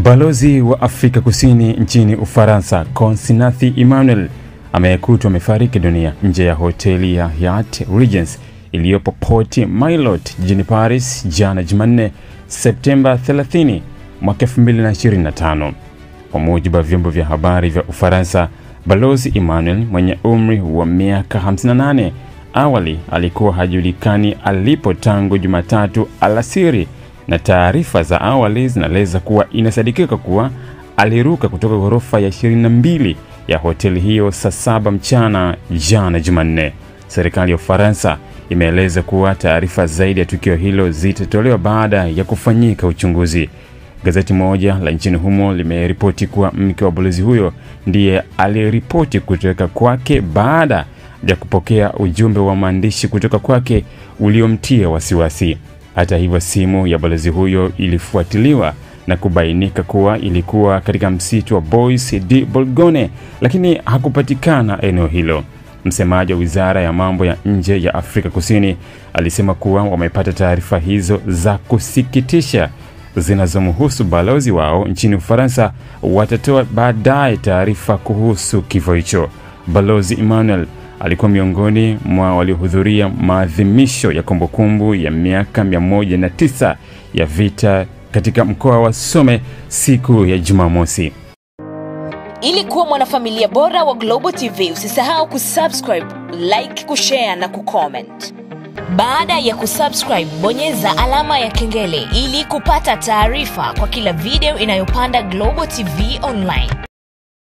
Balozi wa Afrika Kusini nchini Ufaransa, Constantine Emmanuel, amekutwa amefariki dunia nje ya hoteli ya Hyatt Regency iliyopo Port Maillot jijini Paris jana Jumanne, Septemba 30, mwaka 2025. Kwa mujibu wa vyombo vya habari vya Ufaransa, Balozi Emmanuel mwenye umri wa miaka 58 awali alikuwa hajulikani alipo tangu Jumatatu alasiri, na taarifa za awali zinaeleza kuwa inasadikika kuwa aliruka kutoka ghorofa ya 22 ya hoteli hiyo saa 7 mchana jana Jumanne. Serikali ya Ufaransa imeeleza kuwa taarifa zaidi ya tukio hilo zitatolewa baada ya kufanyika uchunguzi. Gazeti moja la nchini humo limeripoti kuwa mke wa balozi huyo ndiye aliripoti kutoka kwake baada ya kupokea ujumbe wa maandishi kutoka kwake uliomtia wasiwasi. Hata hivyo, simu ya balozi huyo ilifuatiliwa na kubainika kuwa ilikuwa katika msitu wa Bois de Bourgogne, lakini hakupatikana eneo hilo. Msemaji wa Wizara ya Mambo ya Nje ya Afrika Kusini alisema kuwa wamepata taarifa hizo za kusikitisha zinazomhusu balozi wao nchini Ufaransa. Watatoa baadaye taarifa kuhusu kifo hicho. Balozi Emmanuel alikuwa miongoni mwa waliohudhuria maadhimisho ya kumbukumbu ya miaka 109 ya vita katika mkoa wa Somme siku ya Jumamosi. Ili kuwa mwanafamilia bora wa Global TV, usisahau kusubscribe, like, kushare na kucomment. Baada ya kusubscribe, bonyeza alama ya kengele ili kupata taarifa kwa kila video inayopanda Global TV Online.